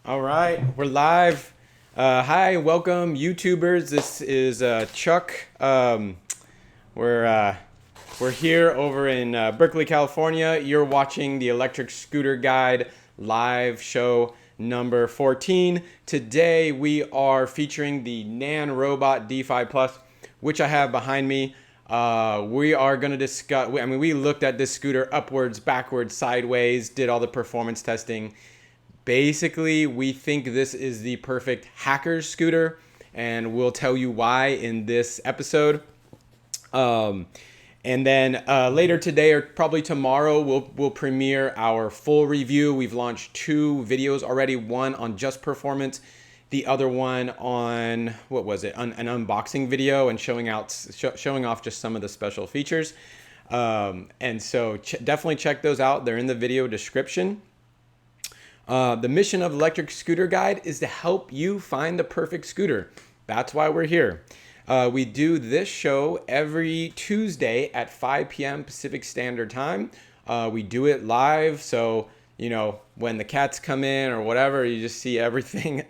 All right, we're live. Hi, welcome, YouTubers. This is Chuck. We're uh, we're here over in Berkeley, California. You're watching the Electric Scooter Guide live show number 14. Today we are featuring the Nanrobot D5 Plus, which I have behind me. We are going to discuss. We looked at this scooter upwards, backwards, sideways, did all the performance testing. Basically, we think this is the perfect hacker's scooter, and we'll tell you why in this episode. And then later today or probably tomorrow, we'll premiere our full review. We've launched 2 videos already, one on just performance, the other one on, what was it, an unboxing video and showing off just some of the special features. And so definitely check those out. They're in the video description. The mission of Electric Scooter Guide is to help you find the perfect scooter. That's why we're here. We do this show every Tuesday at 5 p.m. Pacific Standard Time. We do it live, so when the cats come in or whatever, you just see everything.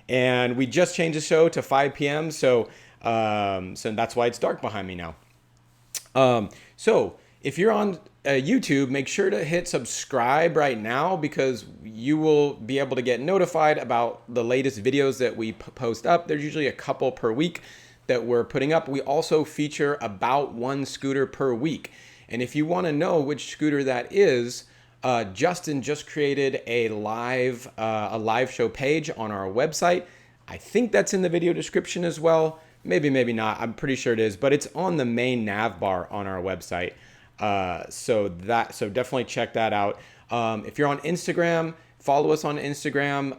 And we just changed the show to 5 p.m. So that's why it's dark behind me now. So if you're on YouTube, make sure to hit subscribe right now because you will be able to get notified about the latest videos that we post up. There's usually a couple per week that we're putting up. We also feature about 1 scooter per week. And if you want to know which scooter that is, Justin just created a live show page on our website. I think that's in the video description as well. Maybe not. I'm pretty sure it is, but it's on the main nav bar on our website. So definitely check that out. If you're on Instagram, follow us on Instagram.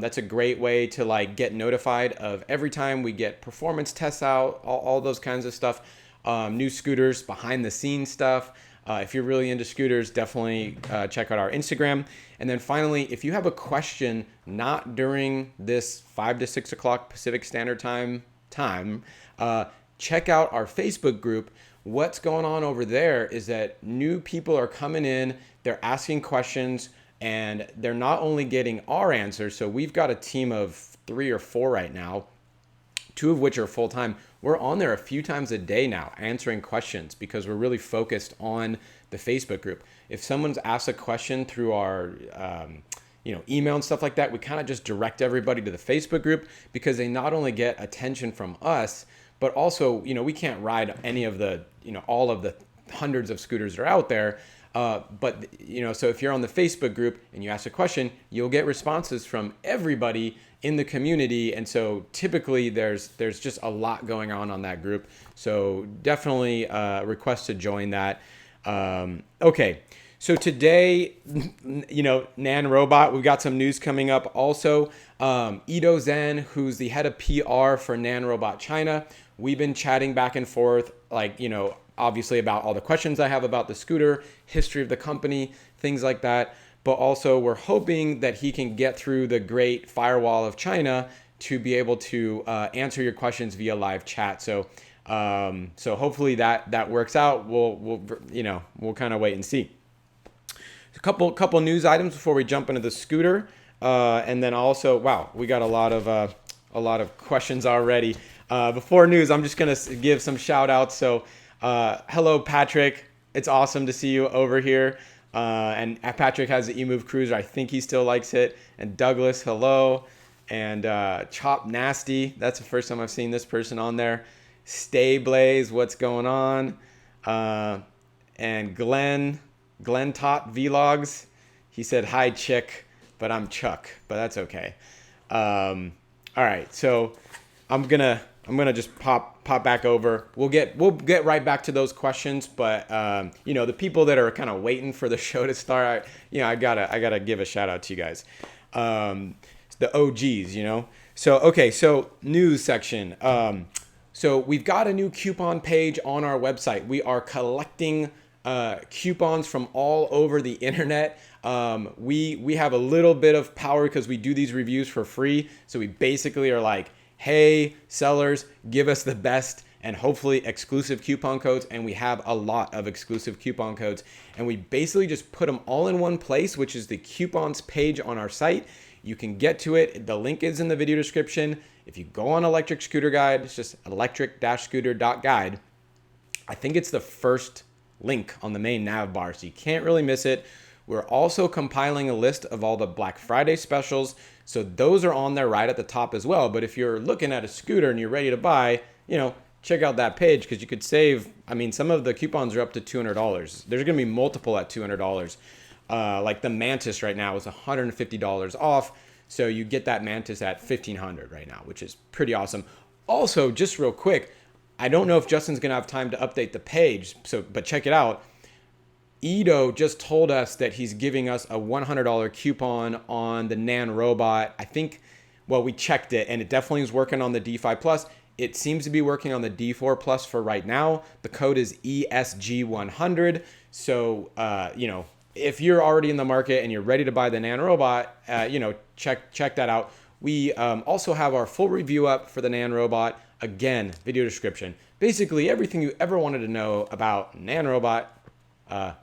That's a great way to get notified of every time we get performance tests out, all those kinds of stuff, new scooters, behind the scenes stuff. If you're really into scooters, definitely check out our Instagram. And then finally, if you have a question not during this 5 to 6 o'clock Pacific Standard Time, check out our Facebook group. What's going on over there is that new people are coming in, they're asking questions, and they're not only getting our answers. So we've got a team of 3 or 4 right now, 2 of which are full-time. We're on there a few times a day now answering questions because we're really focused on the Facebook group. If someone's asked a question through our email and stuff like that, we kind of just direct everybody to the Facebook group because they not only get attention from us, but also, we can't ride any of the, all of the hundreds of scooters that are out there. But so if you're on the Facebook group and you ask a question, you'll get responses from everybody in the community. And so typically there's just a lot going on that group. So definitely request to join that. Okay. So today, Nanrobot, we've got some news coming up also. Edo Zen, who's the head of PR for Nanrobot China, we've been chatting back and forth, obviously about all the questions I have about the scooter, history of the company, things like that. But also we're hoping that he can get through the great firewall of China to be able to answer your questions via live chat. So hopefully that works out. We'll kind of wait and see. A couple news items before we jump into the scooter, and then also, wow, we got a lot of questions already. Before news, I'm just gonna give some shout outs. So, hello Patrick, it's awesome to see you over here. And Patrick has the eMove Cruiser. I think he still likes it. And Douglas, hello. And Chop Nasty, that's the first time I've seen this person on there. Stay Blaze, what's going on? And Glenn Tot Vlogs, he said, hi chick, but I'm Chuck, but that's okay. All right, so I'm gonna just pop back over. We'll get right back to those questions, but the people that are kind of waiting for the show to start, I gotta give a shout out to you guys, the OGs, So okay, so news section. So we've got a new coupon page on our website. We are collecting coupons from all over the internet. We have a little bit of power because we do these reviews for free. So we basically are like, hey, sellers, give us the best and hopefully exclusive coupon codes. And we have a lot of exclusive coupon codes. And we basically just put them all in one place, which is the coupons page on our site. You can get to it. The link is in the video description. If you go on Electric Scooter Guide, it's just electric-scooter.guide. I think it's the first link on the main nav bar, so you can't really miss it. We're also compiling a list of all the Black Friday specials, so those are on there right at the top as well. But if you're looking at a scooter and you're ready to buy, check out that page, because you could save, some of the coupons are up to $200. There's going to be multiple at $200. Like the Mantis right now is $150 off. So you get that Mantis at $1,500 right now, which is pretty awesome. Also, just real quick, I don't know if Justin's going to have time to update the page, but check it out. Edo just told us that he's giving us a $100 coupon on the Nanrobot. I think, we checked it, and it definitely is working on the D5 Plus. It seems to be working on the D4 Plus for right now. The code is ESG100. So, if you're already in the market and you're ready to buy the Nanrobot, check that out. We also have our full review up for the Nanrobot. Again, video description. Basically, everything you ever wanted to know about Nanrobot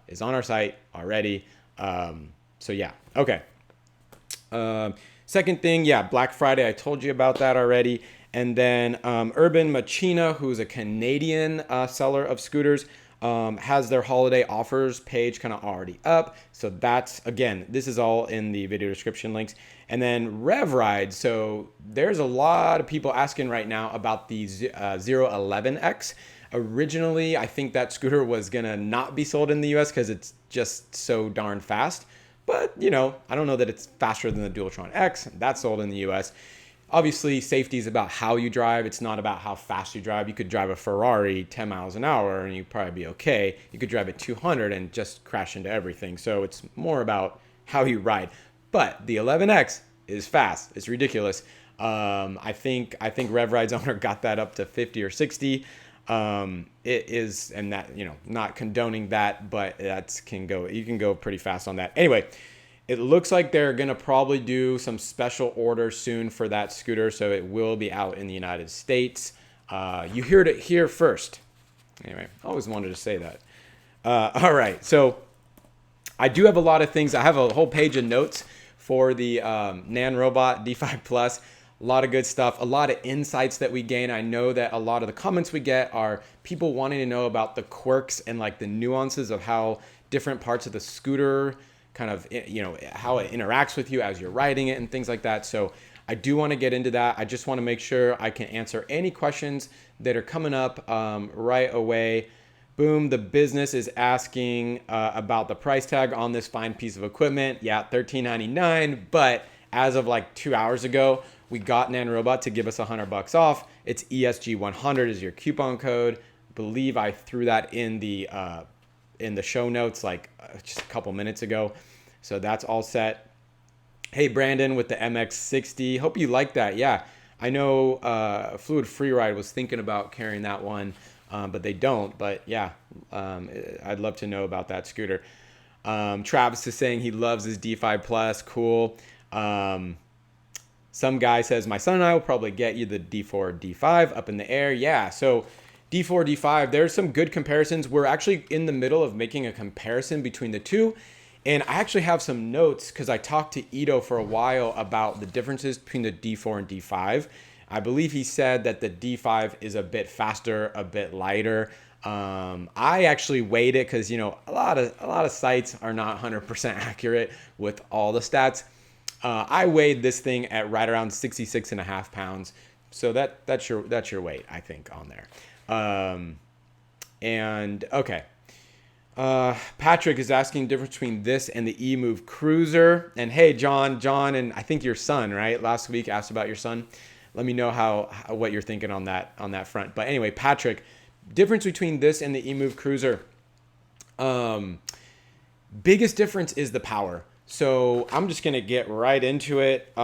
is on our site already. So yeah, okay. Second thing, Black Friday. I told you about that already. And then Urban Machina, who's a Canadian seller of scooters, has their holiday offers page kind of already up. So that's, again, this is all in the video description links. And then RevRide. So there's a lot of people asking right now about the 011X. Originally, I think that scooter was going to not be sold in the US because it's just so darn fast. But, I don't know that it's faster than the Dualtron X. That's sold in the US. Obviously, safety is about how you drive. It's not about how fast you drive. You could drive a Ferrari 10 miles an hour and you'd probably be okay. You could drive at 200 and just crash into everything. So it's more about how you ride. But the 11X is fast. It's ridiculous. I think RevRide's owner got that up to 50 or 60. It is, and that, not condoning that, but you can go pretty fast on that. Anyway, it looks like they're going to probably do some special orders soon for that scooter, so it will be out in the United States. You heard it here first. Anyway, I always wanted to say that. All right, so I do have a lot of things. I have a whole page of notes for the Nanrobot D5 Plus. A lot of good stuff, a lot of insights that we gain. I know that a lot of the comments we get are people wanting to know about the quirks and like the nuances of how different parts of the scooter kind of, how it interacts with you as you're riding it and things like that. So I do want to get into that. I just want to make sure I can answer any questions that are coming up right away. Boom, the business is asking about the price tag on this fine piece of equipment. Yeah, $13.99, but as of like 2 hours ago, we got Nanrobot to give us $100 off. It's ESG100 is your coupon code. I believe I threw that in the show notes just a couple minutes ago. So that's all set. Hey, Brandon with the MX60. Hope you like that. Yeah, I know Fluid Freeride was thinking about carrying that one, but they don't. But yeah, I'd love to know about that scooter. Travis is saying he loves his D5 Plus. Cool. Some guy says, my son and I will probably get you the D4, D5 up in the air. Yeah, so D4, D5, there's some good comparisons. We're actually in the middle of making a comparison between the two. And I actually have some notes because I talked to Edo for a while about the differences between the D4 and D5. I believe he said that the D5 is a bit faster, a bit lighter. I actually weighed it because, a lot of sites are not 100% accurate with all the stats. I weighed this thing at right around 66.5 pounds. So that's your weight, I think, on there. And okay. Patrick is asking the difference between this and the eMove Cruiser. And hey, John, and I think your son, right? Last week asked about your son. Let me know what you're thinking on that front. But anyway, Patrick, difference between this and the eMove Cruiser. Biggest difference is the power. So I'm just going to get right into it.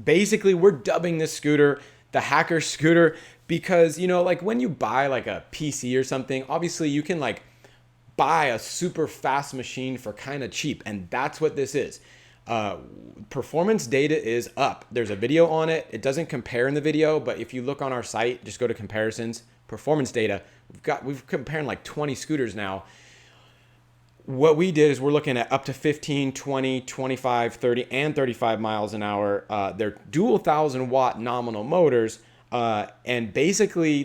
Basically, we're dubbing this scooter the hacker scooter because, like when you buy like a PC or something, obviously you can like buy a super fast machine for kind of cheap. And that's what this is. Performance data is up. There's a video on it. It doesn't compare in the video, but if you look on our site, just go to comparisons, performance data. We've comparing like 20 scooters now. what we did is we're looking at up to 15, 20, 25, 30, and 35 miles an hour. They're dual 1,000-watt nominal motors. And basically,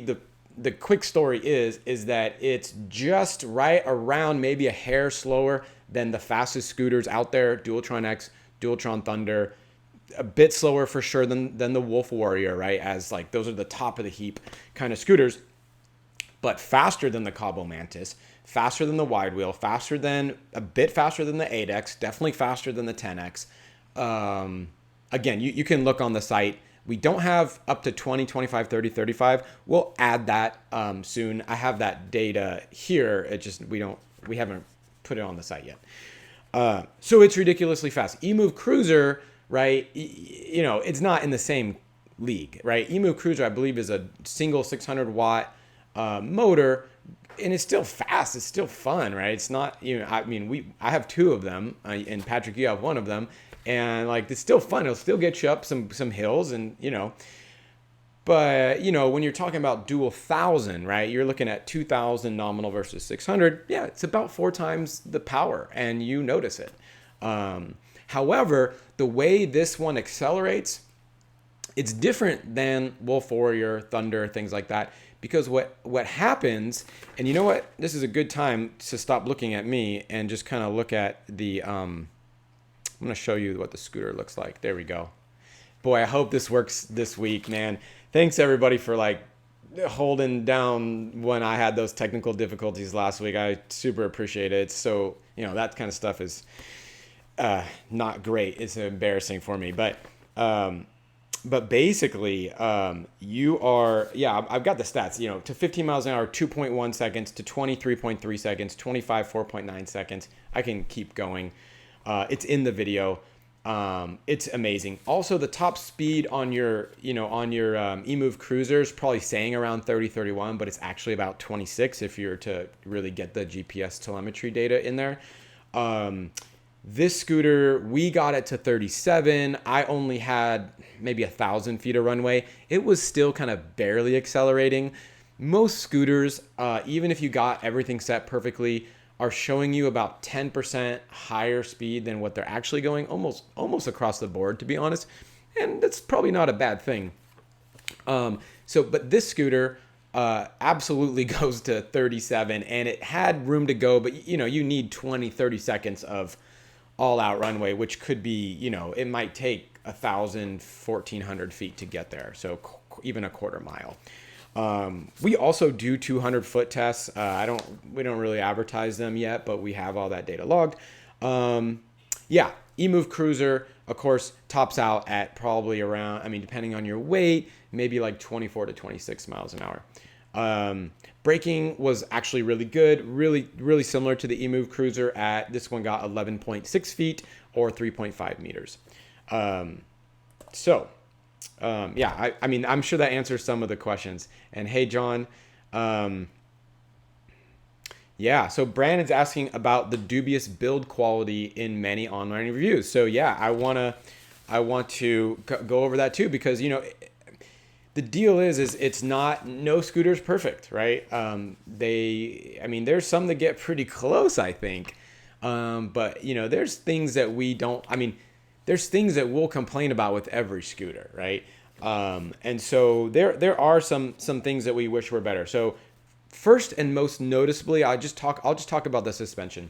the quick story is that it's just right around maybe a hair slower than the fastest scooters out there, Dualtron X, Dualtron Thunder. A bit slower for sure than the Wolf Warrior, right? As like those are the top of the heap kind of scooters. But faster than the Cabo Mantis, faster than the Wide Wheel, a bit faster than the 8X, definitely faster than the 10X. Again, you can look on the site. We don't have up to 20, 25, 30, 35. We'll add that soon. I have that data here. It just, we haven't put it on the site yet. So it's ridiculously fast. eMove Cruiser, right? It's not in the same league, right? eMove Cruiser, I believe, is a single 600-watt motor, and it's still fast. It's still fun, right? It's not, I have two of them, and Patrick, you have one of them, and like it's still fun. It'll still get you up some hills, and but when you're talking about dual 1,000, right? You're looking at 2,000 nominal versus 600. Yeah, it's about 4 times the power, and you notice it. However, the way this one accelerates, it's different than Wolf Warrior, Thunder, things like that. Because what happens, and you know what? This is a good time to stop looking at me and just kind of look at the, I'm going to show you what the scooter looks like. There we go. Boy, I hope this works this week, man. Thanks everybody for like holding down when I had those technical difficulties last week. I super appreciate it. So, that kind of stuff is not great. It's embarrassing for me, but basically, you are, I've got the stats, to 15 miles an hour, 2.1 seconds, to 23.3 seconds, 25, 4.9 seconds. I can keep going. It's in the video. It's amazing. Also, the top speed on your eMove Cruiser is probably saying around 30, 31, but it's actually about 26 if you're to really get the GPS telemetry data in there. This scooter, we got it to 37. I only had maybe 1,000 feet of runway. It was still kind of barely accelerating. Most scooters, even if you got everything set perfectly, are showing you about 10% higher speed than what they're actually going, almost across the board, to be honest. And that's probably not a bad thing. But this scooter absolutely goes to 37, and it had room to go, but you need 20, 30 seconds of all-out runway, which could be, it might take 1,000, 1,400 feet to get there, so even a quarter mile. We also do 200-foot tests. We don't really advertise them yet, but we have all that data logged. eMove Cruiser, of course, tops out at probably around, depending on your weight, maybe like 24 to 26 miles an hour. Braking was actually really good, really similar to the eMove Cruiser. This one got 11.6 feet or 3.5 meters. I'm sure that answers some of the questions. And hey, John, so Brandon's asking about the dubious build quality in many online reviews. So I want to go over that too, because the deal is it's not, no scooter's perfect, right? There's some that get pretty close, I think. But there's things that there's things that we'll complain about with every scooter, right? And so there are some things that we wish were better. So first and most noticeably, I'll just talk about the suspension.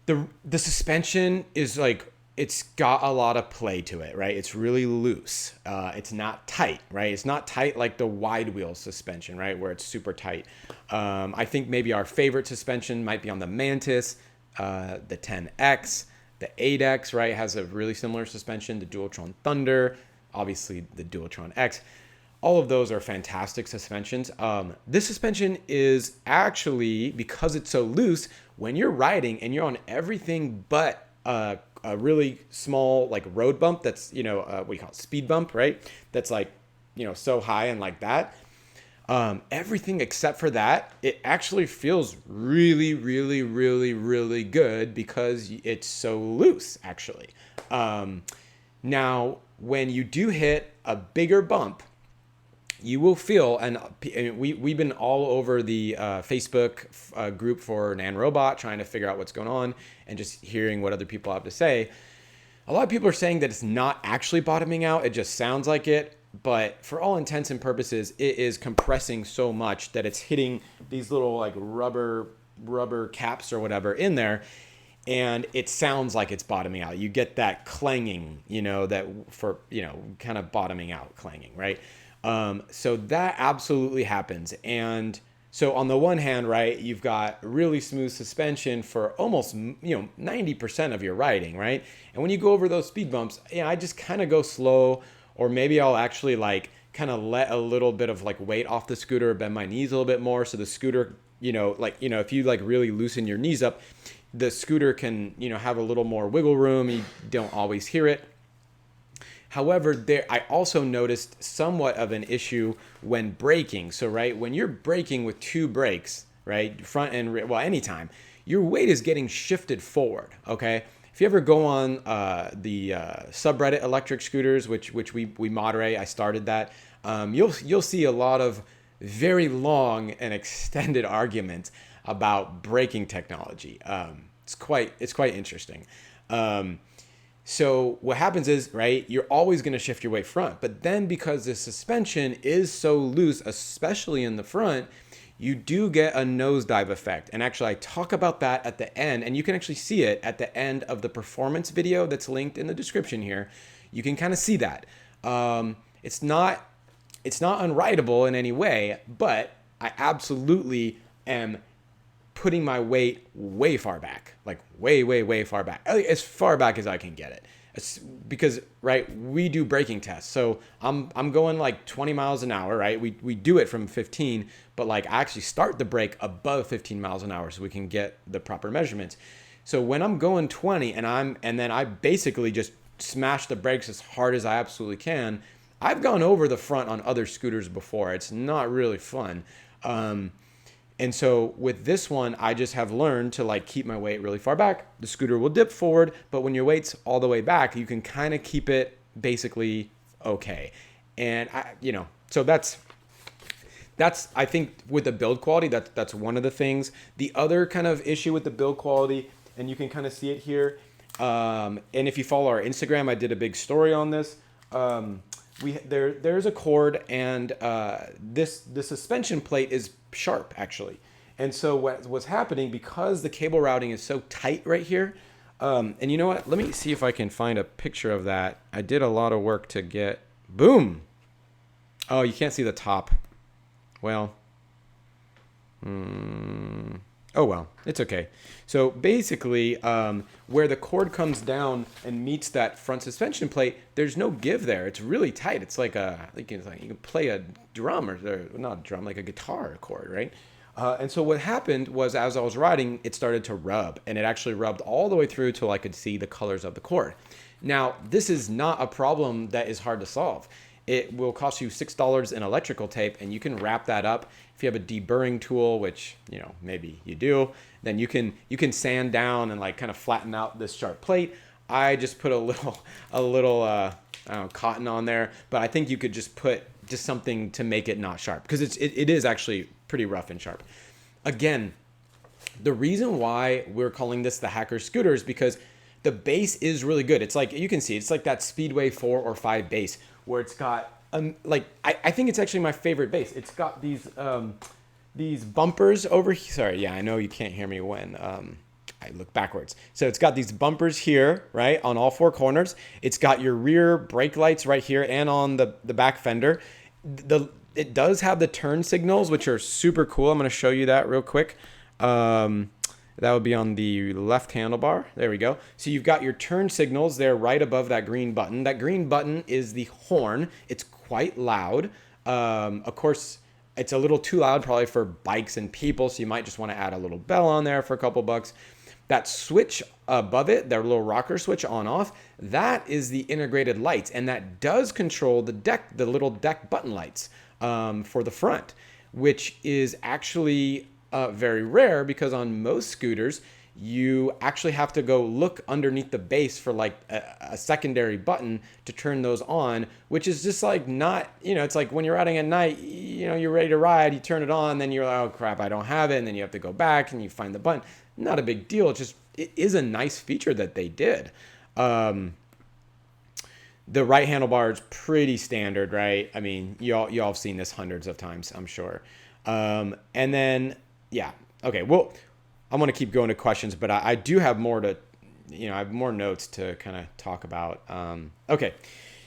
The suspension is like, it's got a lot of play to it, right? It's really loose. It's not tight, right? It's not tight like the wide wheel suspension, right? Where it's super tight. I think maybe our favorite suspension might be on the Mantis, the 10X, the 8X, right? Has a really similar suspension. The Dualtron Thunder, obviously the Dualtron X. All of those are fantastic suspensions. This suspension is actually, because it's so loose, when you're riding and you're on everything but a really small like road bump that's, what do you call it? Speed bump, right? That's like, so high and like that. Everything except for that, it actually feels really, really, really, really good because it's so loose, actually. Now, when you do hit a bigger bump, you will feel, and we've been all over the Facebook group for Nanrobot trying to figure out what's going on and just hearing what other people have to say. A lot of people are saying that it's not actually bottoming out. It just sounds like it. But for all intents and purposes, it is compressing so much that it's hitting these little like rubber caps or whatever in there. And it sounds like it's bottoming out. You get that clanging, that for, kind of bottoming out clanging, right? So that absolutely happens. And so on the one hand, right, you've got really smooth suspension for almost, 90% of your riding, right? And when you go over those speed bumps, I just kind of go slow, or maybe I'll actually like kind of let a little bit of like weight off the scooter, bend my knees a little bit more. So the scooter, if you like really loosen your knees up, the scooter can, have a little more wiggle room. You don't always hear it. However, I also noticed somewhat of an issue when braking. So, right, when you're braking with two brakes, right, front and rear, well, anytime, your weight is getting shifted forward, okay? If you ever go on the subreddit electric scooters, which we moderate, I started that, you'll see a lot of very long and extended arguments about braking technology. It's quite interesting. So what happens is, right, you're always going to shift your weight front, but then because the suspension is so loose, especially in the front, you do get a nosedive effect. And actually, I talk about that at the end, and you can actually see it at the end of the performance video that's linked in the description here. You can kind of see that. It's not unrideable in any way, but I absolutely am putting my weight way far back, like way far back, as far back as I can get it. It's because, right, we do braking tests. So I'm going like 20 miles an hour, right? We do it from 15, but like I actually start the brake above 15 miles an hour so we can get the proper measurements. So when I'm going 20 and then I basically just smash the brakes as hard as I absolutely can, I've gone over the front on other scooters before. It's not really fun. And so with this one, I just have learned to like keep my weight really far back. The scooter will dip forward, but when your weight's all the way back, you can kind of keep it basically okay. And so that's I think with the build quality, that's one of the things. The other kind of issue with the build quality, and you can kind of see it here. And if you follow our Instagram, I did a big story on this. There's a cord, and the suspension plate is sharp actually. And so what's happening, because the cable routing is so tight right here, and you know what? Let me see if I can find a picture of that. I did a lot of work to get, boom. Oh, you can't see the top. Well, oh well, it's okay. So basically, where the cord comes down and meets that front suspension plate, there's no give there. It's really tight. It's like you can play a drum or not a drum, like a guitar chord, right? And so what happened was, as I was riding, it started to rub, and it actually rubbed all the way through till I could see the colors of the cord. Now, this is not a problem that is hard to solve. It will cost you $6 in electrical tape, and you can wrap that up. If you have a deburring tool, which maybe you do, then you can sand down and like kind of flatten out this sharp plate. I just put a little cotton on there, but I think you could just put something to make it not sharp, because it is actually pretty rough and sharp. Again, the reason why we're calling this the hacker scooter is because the base is really good. It's like, you can see, it's like that Speedway 4 or 5 base, where it's got I think it's actually my favorite base. It's got these bumpers over here. Sorry, yeah, I know you can't hear me when I look backwards. So it's got these bumpers here, right, on all four corners. It's got your rear brake lights right here and on the back fender. It does have the turn signals, which are super cool. I'm going to show you that real quick. That would be on the left handlebar. There we go. So you've got your turn signals there right above that green button. That green button is the horn. It's quite loud. Of course, it's a little too loud probably for bikes and people, so you might just want to add a little bell on there for a couple bucks. That switch above it, that little rocker switch on off, that is the integrated lights, and that does control the little deck button lights for the front, which is actually very rare, because on most scooters, you actually have to go look underneath the base for like a secondary button to turn those on, which is just like not, it's like when you're riding at night, you're ready to ride, you turn it on, then you're like, oh crap, I don't have it. And then you have to go back and you find the button. Not a big deal. It is a nice feature that they did. The right handlebar is pretty standard, right? I mean, y'all have seen this hundreds of times, I'm sure. And then, yeah. Okay, well, I'm going to keep going to questions, but I do have more to, I have more notes to kind of talk about. Okay,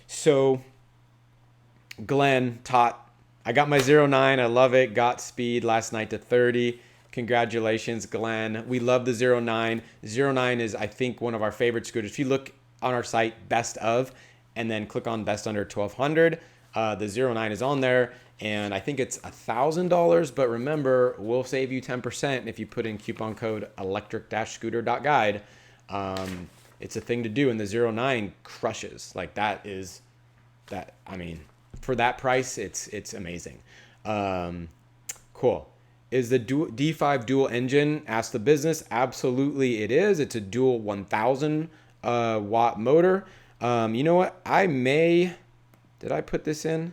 so Glenn taught, I got my 09. I love it. Got speed last night to 30. Congratulations, Glenn. We love the 09. 09 is, I think, one of our favorite scooters. If you look on our site, best of, and then click on best under 1200, the 09 is on there. And I think it's $1,000, but remember, we'll save you 10% if you put in coupon code electric-scooter.guide. It's a thing to do, and the 09 crushes. Like I mean, for that price, it's amazing. Cool. Is the D5 dual engine? Ask the business. Absolutely it is. It's a dual 1000 watt motor. You know what? Did I put this in?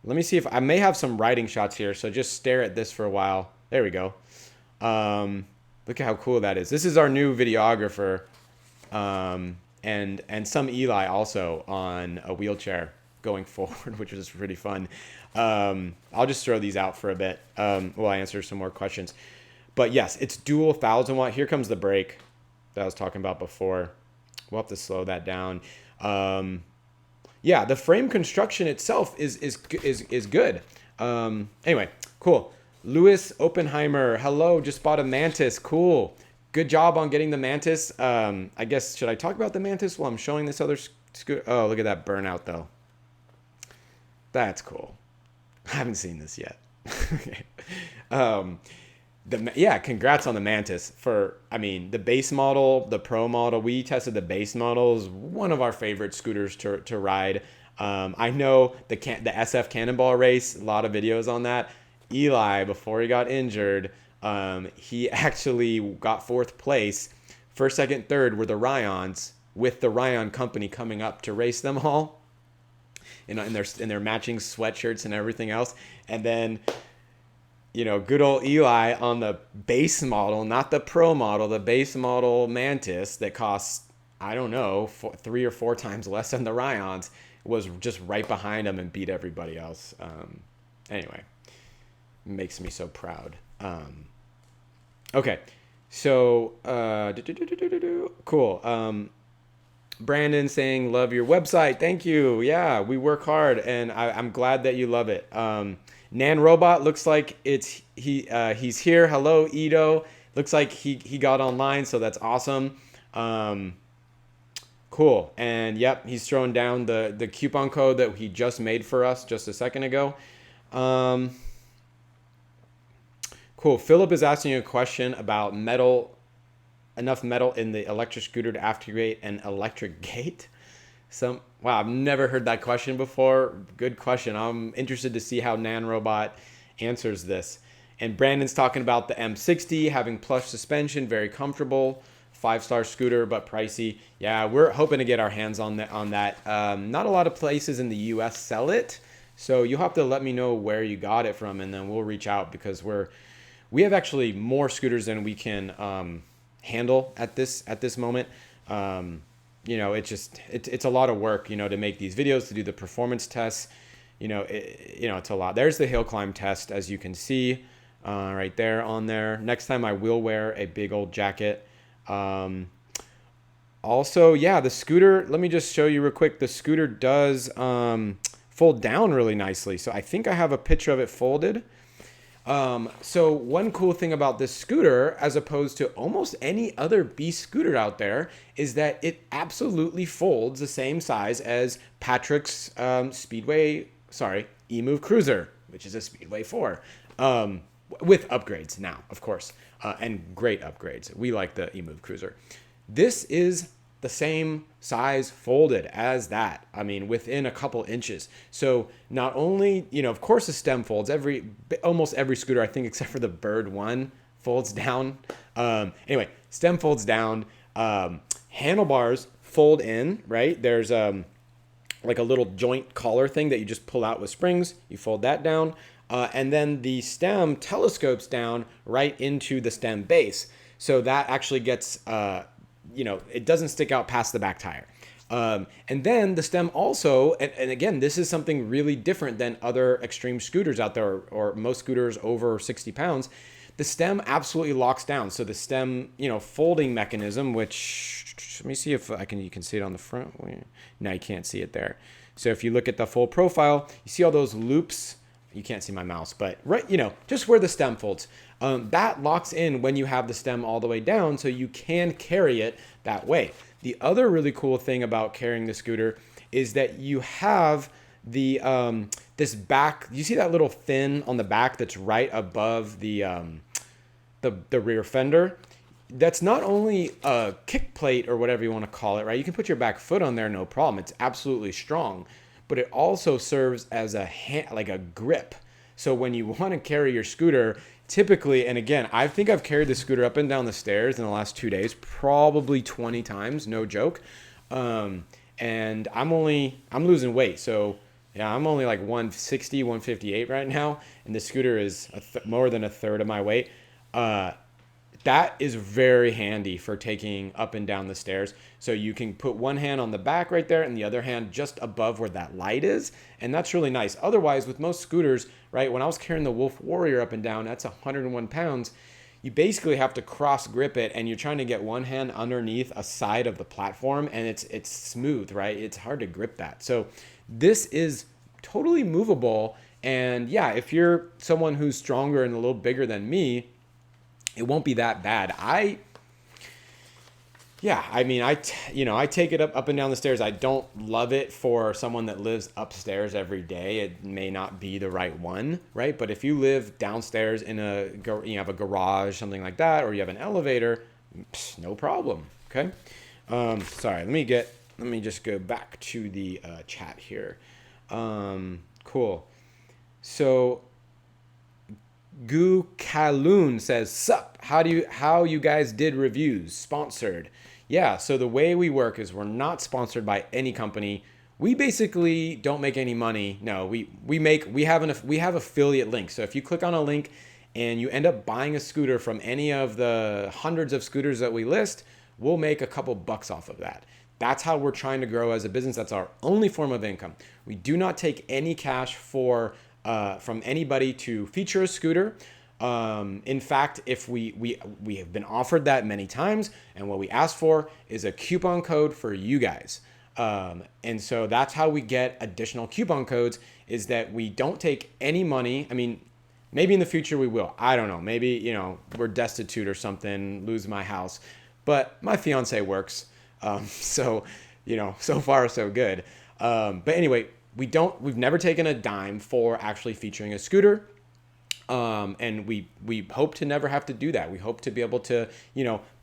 Let me see if I may have some riding shots here. So just stare at this for a while. There we go. Look at how cool that is. This is our new videographer. And some Eli also on a wheelchair going forward, which is pretty fun. I'll just throw these out for a bit while I answer some more questions. But yes, it's dual 1000 watt. Here comes the brake that I was talking about before. We'll have to slow that down. Yeah, the frame construction itself is good. Anyway, cool. Louis Oppenheimer, hello, just bought a Mantis. Cool. Good job on getting the Mantis. I guess, should I talk about the Mantis while I'm showing this other scooter? Oh, look at that burnout, though. That's cool. I haven't seen this yet. Yeah, congrats on the Mantis. The base model, the Pro model, we tested the base model, is one of our favorite scooters to ride. I know the SF Cannonball race, a lot of videos on that. Eli, before he got injured, he actually got 4th place. First, second, third were the Ryons, with the Ryon company coming up to race them all in their matching sweatshirts and everything else. And then, good old Eli on the base model, not the Pro model, the base model Mantis that costs, I don't know, 3 or 4 times less than the Ryons, was just right behind him and beat everybody else. Anyway, makes me so proud. Okay, so cool. Brandon saying, love your website. Thank you. Yeah, we work hard, and I'm glad that you love it. Nanrobot looks like he's here. Hello, Edo. Looks like he got online, so that's awesome. Cool. And yep, he's throwing down the coupon code that he just made for us just a second ago. Cool. Philip is asking a question about enough metal in the electric scooter to activate an electric gate. Wow, I've never heard that question before. Good question. I'm interested to see how Nanrobot answers this. And Brandon's talking about the M60 having plush suspension, very comfortable, 5-star scooter, but pricey. Yeah, we're hoping to get our hands on that. Not a lot of places in the US sell it, so you'll have to let me know where you got it from, and then we'll reach out, because we have actually more scooters than we can handle at this moment. It's a lot of work, to make these videos, to do the performance tests. It's a lot. There's the hill climb test, as you can see, right there on there. Next time I will wear a big old jacket. Also, yeah, the scooter, let me just show you real quick. The scooter does fold down really nicely. So I think I have a picture of it folded. So one cool thing about this scooter, as opposed to almost any other beast scooter out there, is that it absolutely folds the same size as Patrick's E-Move Cruiser, which is a Speedway 4, with upgrades now, of course, and great upgrades. We like the E-Move Cruiser. This is the same size folded as that. I mean, within a couple inches. So not only, of course the stem folds. Almost every scooter, I think, except for the Bird 1, folds down. Anyway, stem folds down. Handlebars fold in, right? There's like a little joint collar thing that you just pull out with springs. You fold that down. And then the stem telescopes down right into the stem base. So that actually gets, it doesn't stick out past the back tire. And then the stem also, and again, this is something really different than other extreme scooters out there, or most scooters over 60 pounds. The stem absolutely locks down. So the stem, folding mechanism, which, let me see if you can see it on the front. No, you can't see it there. So if you look at the full profile, you see all those loops. You can't see my mouse, but right, just where the stem folds, that locks in when you have the stem all the way down, so you can carry it that way. The other really cool thing about carrying the scooter is that you have the this back. You see that little fin on the back that's right above the rear fender. That's not only a kick plate or whatever you want to call it, right? You can put your back foot on there, no problem. It's absolutely strong, but it also serves as like a grip. So when you want to carry your scooter, typically, and again, I think I've carried the scooter up and down the stairs in the last 2 days, probably 20 times, no joke. And I'm losing weight. So yeah, I'm only like 160, 158 right now. And the scooter is more than a third of my weight. That is very handy for taking up and down the stairs. So you can put one hand on the back right there and the other hand just above where that light is. And that's really nice. Otherwise, with most scooters, right, when I was carrying the Wolf Warrior up and down, that's 101 pounds. You basically have to cross grip it, and you're trying to get one hand underneath a side of the platform, and it's smooth, right? It's hard to grip that. So this is totally movable. And yeah, if you're someone who's stronger and a little bigger than me, it won't be that bad. I take it up and down the stairs. I don't love it for someone that lives upstairs every day. It may not be the right one, right? But if you live downstairs you have a garage, something like that, or you have an elevator, no problem. Okay. Sorry. Let me just go back to the chat here. Cool. So Gu Kaloon says, "Sup? How you guys did reviews? Sponsored." Yeah, so the way we work is we're not sponsored by any company. We basically don't make any money. No, we have affiliate links. So if you click on a link and you end up buying a scooter from any of the hundreds of scooters that we list, we'll make a couple bucks off of that. That's how we're trying to grow as a business. That's our only form of income. We do not take any cash from anybody to feature a scooter. In fact, if we have been offered that many times, and what we ask for is a coupon code for you guys. And so that's how we get additional coupon codes, is that we don't take any money. I mean, maybe in the future we will. I don't know. Maybe, we're destitute or something, lose my house. But my fiance works. So far so good. But anyway, we've never taken a dime for actually featuring a scooter. And we hope to never have to do that. We hope to be able to,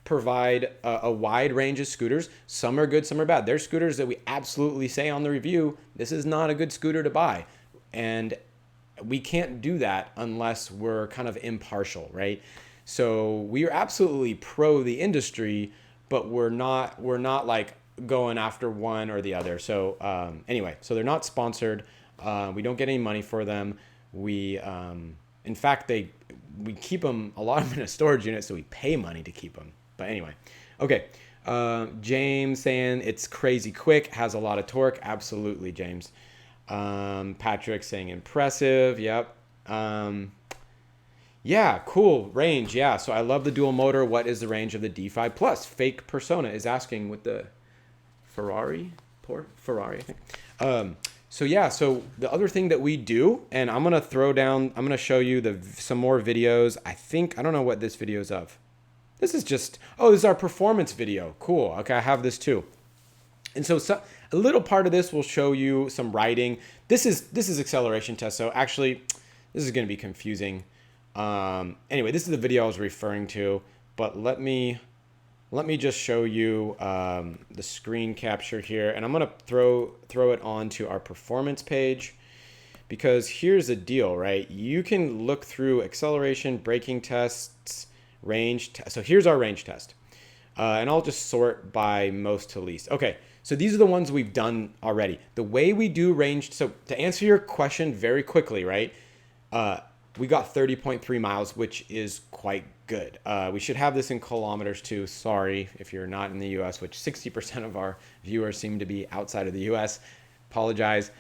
provide a wide range of scooters. Some are good, some are bad. There's scooters that we absolutely say on the review, this is not a good scooter to buy. And we can't do that unless we're kind of impartial, right? So we are absolutely pro the industry, but we're not like going after one or the other. So anyway, so they're not sponsored. We don't get any money for them. In fact, we keep them, a lot of them in a storage unit, so we pay money to keep them. But anyway, okay. James saying it's crazy quick, has a lot of torque. Absolutely, James. Patrick saying impressive. Yep. Yeah, cool. Range. Yeah, so I love the dual motor. What is the range of the D5 Plus? Fake Persona is asking with the Ferrari, I think. So yeah, so the other thing that we do, and I'm going to show you some more videos. I don't know what this video is of. This is our performance video. Cool. Okay, I have this too. And so a little part of this will show you some riding. This is acceleration test. So actually, this is going to be confusing. Anyway, this is the video I was referring to, but let me just show you the screen capture here, and I'm gonna throw it onto our performance page, because here's the deal, right? You can look through acceleration, braking tests, So here's our range test. And I'll just sort by most to least. Okay, so these are the ones we've done already. The way we do range, so to answer your question very quickly, right? We got 30.3 miles, which is quite good. We should have this in kilometers too. Sorry if you're not in the US, which 60% of our viewers seem to be outside of the US. Apologize.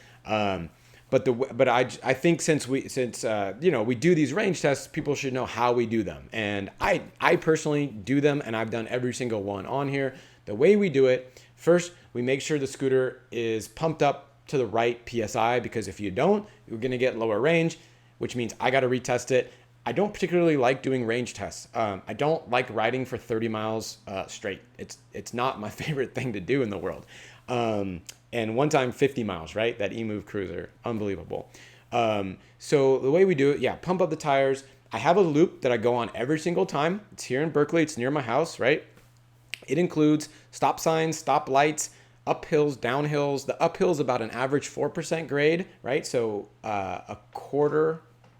But I think since we do these range tests, people should know how we do them. And I personally do them, and I've done every single one on here. The way we do it, first, we make sure the scooter is pumped up to the right PSI, because if you don't, you're going to get lower range, which means I got to retest it. I don't particularly like doing range tests. I don't like riding for 30 miles straight. It's not my favorite thing to do in the world. And one time 50 miles, right? That eMove Cruiser, unbelievable. So the way we do it, yeah, pump up the tires. I have a loop that I go on every single time. It's here in Berkeley. It's near my house, right? It includes stop signs, stop lights, uphills, downhills. The uphill is about an average 4% grade, right? So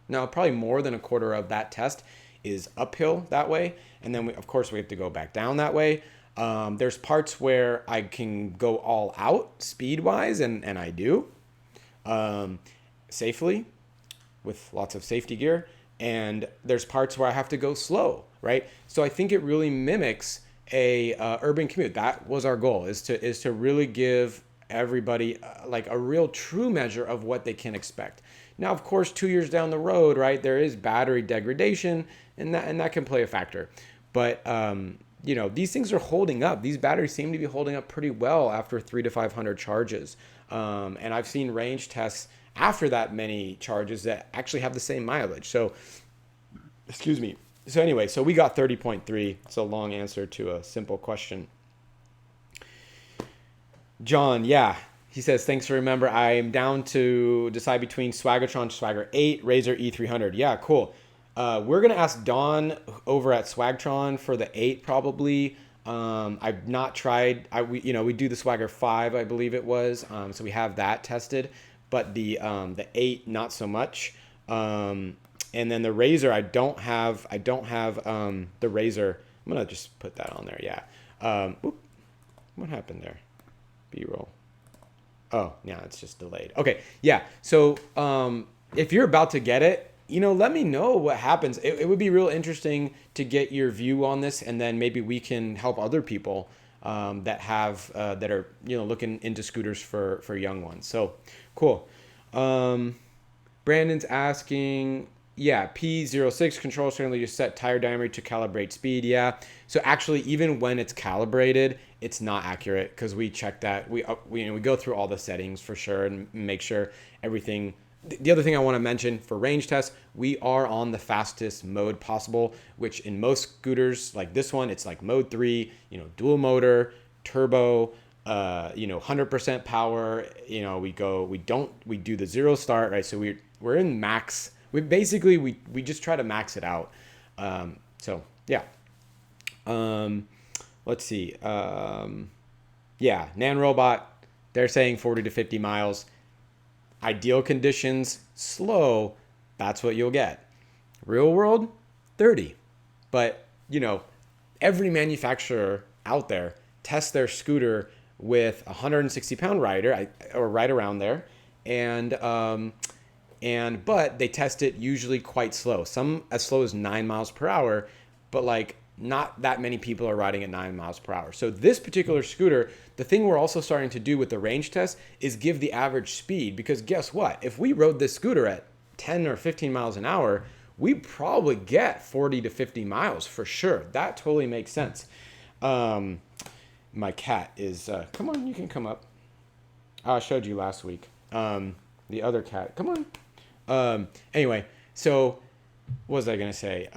probably more than a quarter of that test is uphill that way. And then, of course, we have to go back down that way. There's parts where I can go all out speed-wise, and I do safely with lots of safety gear. And there's parts where I have to go slow, right? So I think it really mimics a urban commute. That was our goal, is to really give everybody like a real true measure of what they can expect. Now, of course, 2 years down the road, right, there is battery degradation, and that can play a factor. But these things are holding up. These batteries seem to be holding up pretty well after 300 to 500 charges. And I've seen range tests after that many charges that actually have the same mileage. So, excuse me. So anyway, so we got 30.3. It's a long answer to a simple question. John, yeah. He says, thanks for remember. I am down to decide between Swaggertron Swagger 8, Razor E300. Yeah, cool. We're going to ask Dawn over at Swagtron for the 8 probably. I've not tried. We do the Swagger 5, I believe it was. So we have that tested. But the 8, not so much. And then the Razor, I don't have the Razor. I'm going to just put that on there, yeah. What happened there? B-roll. Oh, yeah, it's just delayed. Okay, yeah. So if you're about to get it, let me know what happens. It would be real interesting to get your view on this, and then maybe we can help other people that are looking into scooters for young ones. So cool. Brandon's asking, yeah, P06 control certainly just set tire diameter to calibrate speed. Yeah. So actually, even when it's calibrated, it's not accurate, because we check that. We go through all the settings for sure and make sure everything. The other thing I want to mention for range tests, we are on the fastest mode possible, which in most scooters like this one, it's like mode 3, dual motor, turbo, 100% power. We do the 0 start, right? So we're in max. We just try to max it out. So yeah. Let's see. Yeah, Nanrobot, they're saying 40 to 50 miles. Ideal conditions, slow, that's what you'll get. Real world, 30. But, every manufacturer out there tests their scooter with a 160-pound rider, or right around there, but they test it usually quite slow. Some as slow as 9 miles per hour, but not that many people are riding at 9 miles per hour. So this particular scooter, the thing we're also starting to do with the range test is give the average speed, because guess what? If we rode this scooter at 10 or 15 miles an hour, we probably get 40 to 50 miles for sure. That totally makes sense. My cat is, come on, you can come up. I showed you last week. The other cat, come on. Anyway, so what was I going to say?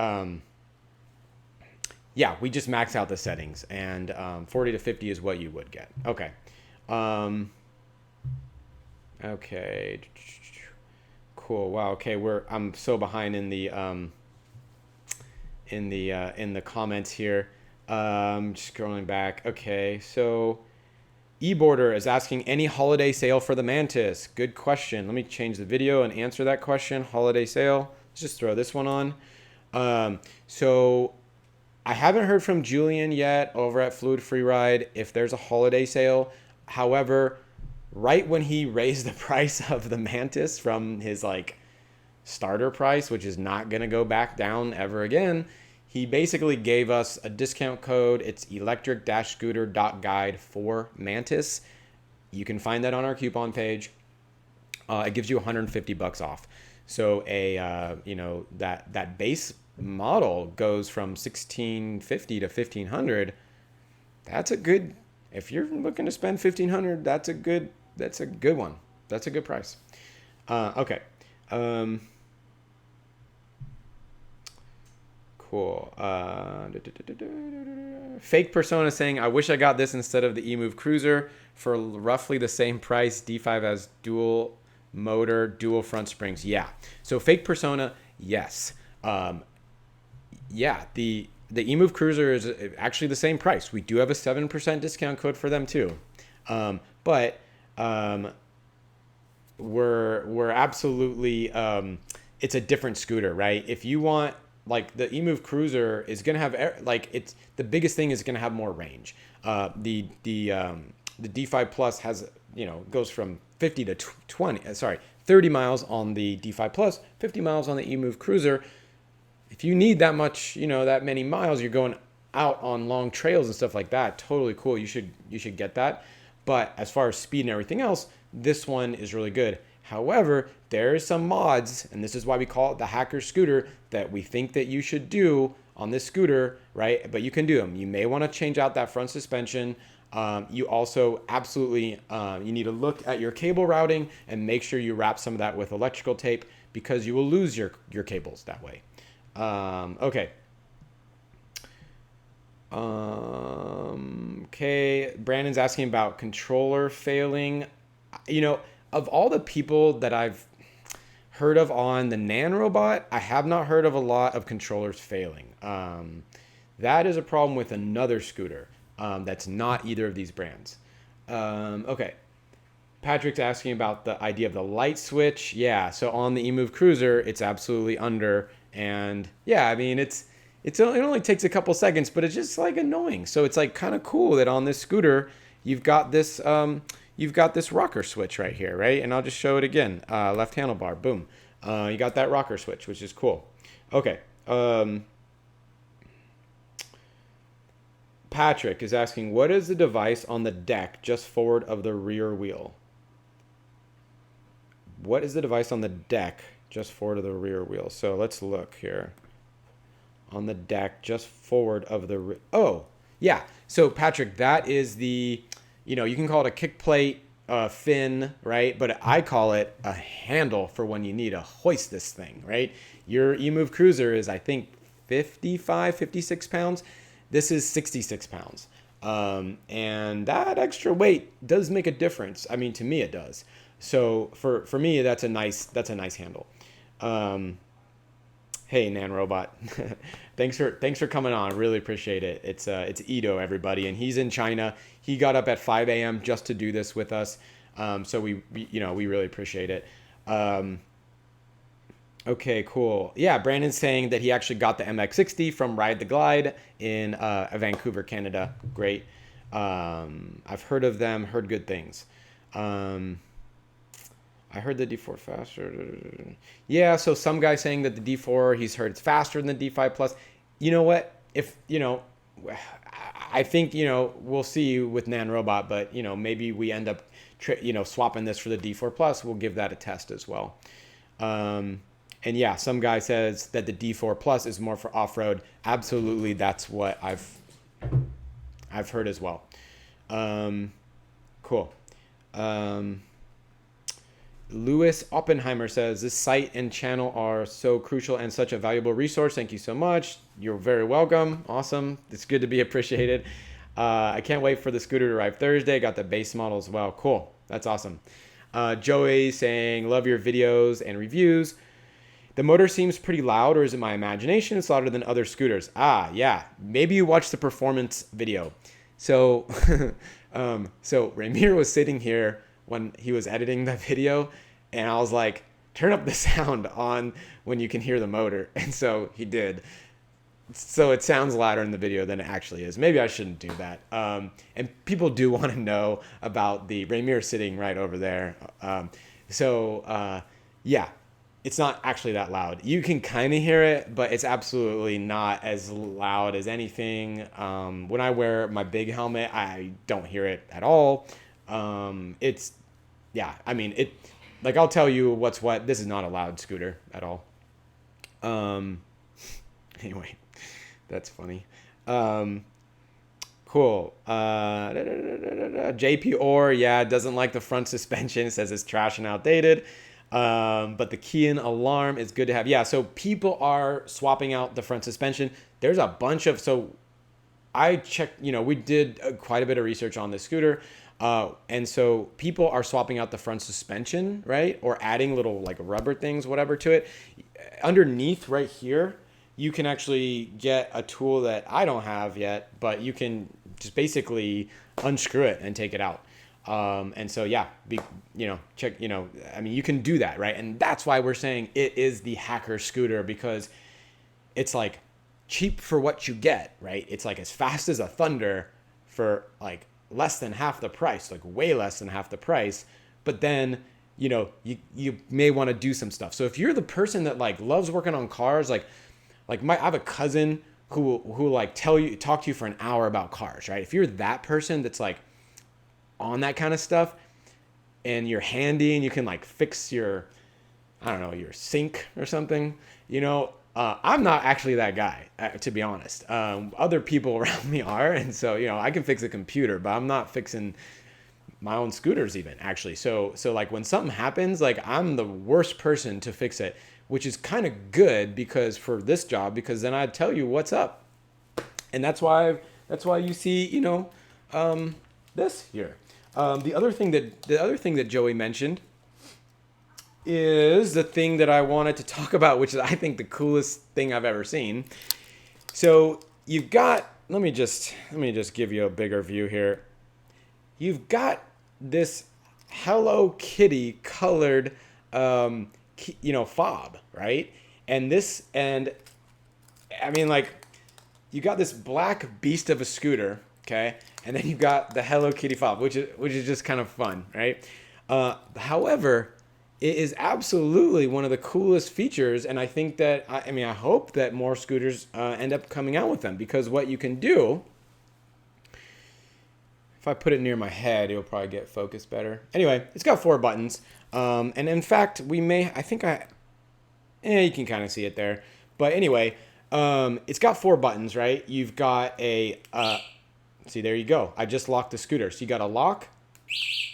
Yeah, we just max out the settings, and 40 to 50 is what you would get. Okay. Okay. Cool. Wow. Okay, I'm so behind in the comments here. Just scrolling back. Okay, so eBorder is asking, any holiday sale for the Mantis? Good question. Let me change the video and answer that question. Holiday sale. Let's just throw this one on. So I haven't heard from Julian yet over at Fluid Freeride if there's a holiday sale. However, right when he raised the price of the Mantis from his like starter price, which is not going to go back down ever again, he basically gave us a discount code. It's electric-scooter.guide for Mantis. You can find that on our coupon page. It gives you $150 off. So that base model goes from $1,650 to $1,500. That's a good. If you're looking to spend $1,500, that's a good one. That's a good price. Okay. Cool. Fake Persona saying, I wish I got this instead of the eMove Cruiser for roughly the same price. D5 has dual motor, dual front springs. Yeah. So Fake Persona, yes. Yeah, the eMove Cruiser is actually the same price. We do have a 7% discount code for them too. But we're absolutely, it's a different scooter, right? If you want, like, the eMove Cruiser is going to have, like, it's the biggest thing is going to have more range. The D5 Plus has, goes from 30 miles on the D5 Plus, 50 miles on the eMove Cruiser. If you need that much, that many miles, you're going out on long trails and stuff like that. Totally cool. You should get that. But as far as speed and everything else, this one is really good. However, there is some mods, and this is why we call it the hacker scooter, that we think that you should do on this scooter, right? But you can do them. You may want to change out that front suspension. You also absolutely, you need to look at your cable routing and make sure you wrap some of that with electrical tape, because you will lose your cables that way. Okay. Okay. Brandon's asking about controller failing. Of all the people that I've heard of on the Nanrobot, I have not heard of a lot of controllers failing. That is a problem with another scooter that's not either of these brands. Okay. Patrick's asking about the idea of the light switch. Yeah, so on the eMove Cruiser, it's absolutely under. And yeah, I mean, it only takes a couple seconds, but it's just like annoying. So it's like kind of cool that on this scooter, you've got this rocker switch right here, right? And I'll just show it again. Left handlebar, boom. You got that rocker switch, which is cool. Okay. Patrick is asking, what is the device on the deck just forward of the rear wheel? What is the device on the deck just forward of the rear wheel? So let's look here. On the deck just forward of the... Oh, yeah. So Patrick, that is the... you can call it a kick plate, fin, right? But I call it a handle for when you need to hoist this thing, right? Your eMove Cruiser is, I think, 56 pounds. This is 66 pounds. And that extra weight does make a difference. I mean, to me, it does. So for me, that's a nice handle. Hey, Nanrobot, thanks for coming on. Really appreciate it. It's Edo, everybody, and he's in China. He got up at 5 a.m. just to do this with us. So we really appreciate it. Okay, cool. Yeah, Brandon's saying that he actually got the MX-60 from Ride the Glide in Vancouver, Canada. Great. I've heard of them, heard good things. I heard the D4 faster. Yeah, so some guy saying that the D4, he's heard it's faster than the D5 Plus. You know what? I think, we'll see with Nanrobot, but, maybe we end up, swapping this for the D4 Plus. We'll give that a test as well. And yeah, some guy says that the D4 Plus is more for off-road. Absolutely, that's what I've heard as well. Cool. Louis Oppenheimer says, this site and channel are so crucial and such a valuable resource. Thank you so much. You're very welcome. Awesome. It's good to be appreciated. I can't wait for the scooter to arrive Thursday. Got the base model as well. Cool. That's awesome. Joey saying, love your videos and reviews. The motor seems pretty loud, or is it my imagination? It's louder than other scooters. Ah, yeah. Maybe you watched the performance video. So, so Ramir was sitting here when he was editing the video, and I was like, turn up the sound on when you can hear the motor. And so he did. so it sounds louder in the video than it actually is. Maybe I shouldn't do that. And people do want to know about the Rainier sitting right over there. Yeah, it's not actually that loud. You can kind of hear it, but it's absolutely not as loud as anything. When I wear my big helmet, I don't hear it at all. Yeah, I mean, like I'll tell you what's what. This is not a loud scooter at all. Anyway, that's funny. Cool. JP Orr, yeah, doesn't like the front suspension. Says it's trash and outdated. But the key in alarm is good to have. Yeah, so people are swapping out the front suspension. There's a bunch of, so I checked, we did quite a bit of research on this scooter. And so people are swapping out the front suspension, right? Or adding little like rubber things, whatever to it. Underneath right here, you can actually get a tool that I don't have yet, but you can just basically unscrew it and take it out. And so, yeah, check, I mean, you can do that, right? And that's why we're saying it is the hacker scooter, because it's like cheap for what you get, right? It's like as fast as a Thunder for like less than half the price, like way less than half the price. But then, you may want to do some stuff. So if you're the person that like loves working on cars, I have a cousin who like talk to you for an hour about cars, right? If you're that person that's like on that kind of stuff and you're handy and you can like fix your, I don't know, your sink or something, I'm not actually that guy, to be honest. Other people around me are. And so, I can fix a computer, but I'm not fixing my own scooters even, actually. So like when something happens, like I'm the worst person to fix it, which is kind of good because for this job, because then I'd tell you what's up. And that's why you see, this here. The other thing that Joey mentioned is the thing that I wanted to talk about, which is I think the coolest thing I've ever seen. So you've got, let me just give you a bigger view here. You've got this Hello Kitty colored, fob, right? And I mean, like, you got this black beast of a scooter, okay? And then you got the Hello Kitty fob, which is just kind of fun, right? However, it is absolutely one of the coolest features, and I think that, I hope that more scooters end up coming out with them, because what you can do, if I put it near my head, it'll probably get focused better. Anyway, it's got 4 buttons, and in fact, you can kind of see it there, but anyway, it's got 4 buttons, right? You've got see, there you go. I just locked the scooter. So you got a lock,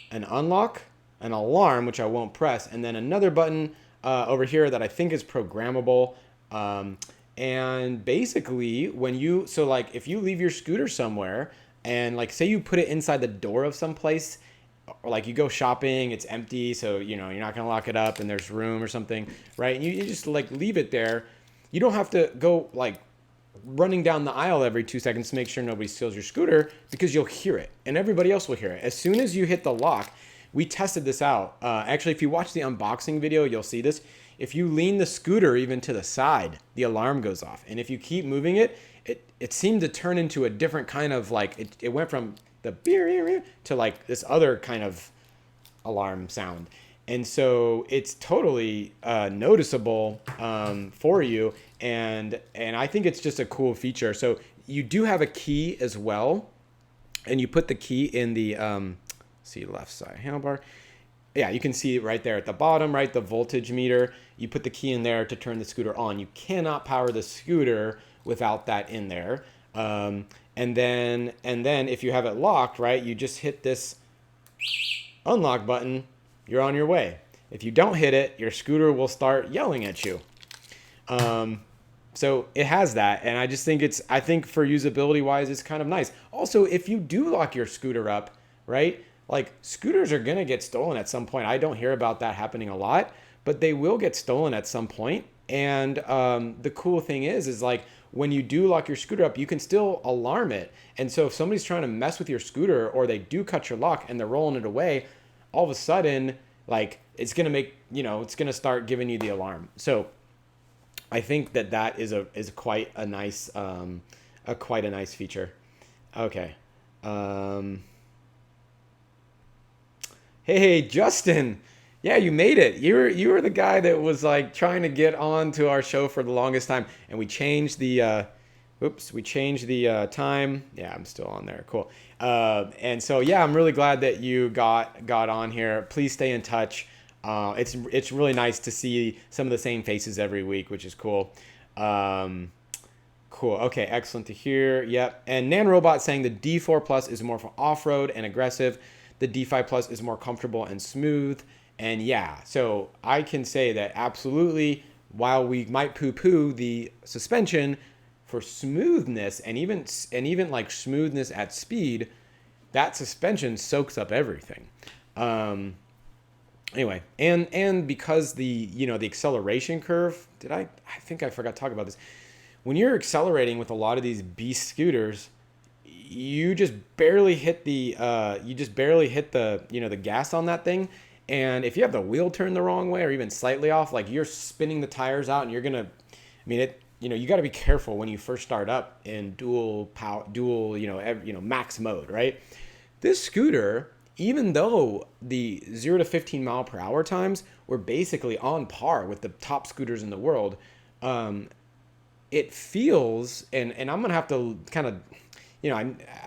an unlock, an alarm, which I won't press, and then another button over here that I think is programmable. And basically, if you leave your scooter somewhere, and like say you put it inside the door of some place, or like you go shopping, it's empty, so you're not gonna lock it up, and there's room or something, right? And you just like leave it there. You don't have to go like running down the aisle every 2 seconds to make sure nobody steals your scooter, because you'll hear it and everybody else will hear it. As soon as you hit the lock, we tested this out. Actually, if you watch the unboxing video, you'll see this. If you lean the scooter even to the side, the alarm goes off. And if you keep moving it, it seemed to turn into a different kind of like, it went from the beer to like this other kind of alarm sound. And so it's totally noticeable for you. And I think it's just a cool feature. So you do have a key as well. And you put the key in the, see left side handlebar. Yeah, you can see it right there at the bottom, right? The voltage meter. You put the key in there to turn the scooter on. You cannot power the scooter without that in there. And then if you have it locked, right, you just hit this unlock button. You're on your way. If you don't hit it, your scooter will start yelling at you. So it has that, and I just think I think for usability wise, it's kind of nice. Also, if you do lock your scooter up, right, like scooters are gonna get stolen at some point. I don't hear about that happening a lot, but they will get stolen at some point. And the cool thing is like when you do lock your scooter up, you can still alarm it. And so if somebody's trying to mess with your scooter, or they do cut your lock and they're rolling it away, all of a sudden, like it's gonna make, it's gonna start giving you the alarm. So I think that is quite a nice quite a nice feature. Okay. Hey, Justin. Yeah, you made it. You were the guy that was like trying to get on to our show for the longest time, and we changed the oops, we changed the time. Yeah, I'm still on there. Cool. And so yeah, I'm really glad that you got on here. Please stay in touch. It's really nice to see some of the same faces every week, which is cool. Cool. Okay, excellent to hear. Yep. And Nanrobot saying the D4 Plus is more for off-road and aggressive. The D5 Plus is more comfortable and smooth. And yeah, so I can say that absolutely, while we might poo-poo the suspension for smoothness and even like smoothness at speed, that suspension soaks up everything. Anyway, and because the the acceleration curve, I think I forgot to talk about this. When you're accelerating with a lot of these beast scooters, you just barely hit the the gas on that thing, and if you have the wheel turned the wrong way or even slightly off, like you're spinning the tires out, and you're gonna, you got to be careful when you first start up in dual max mode, right? This scooter, even though the 0 to 15 mile per hour times were basically on par with the top scooters in the world, it feels, and I'm gonna have to kind of,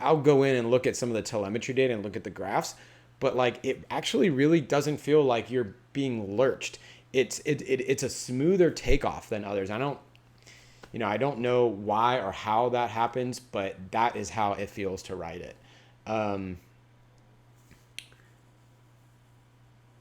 I'll go in and look at some of the telemetry data and look at the graphs, but like it actually really doesn't feel like you're being lurched. It's a smoother takeoff than others. I don't know why or how that happens, but that is how it feels to ride it.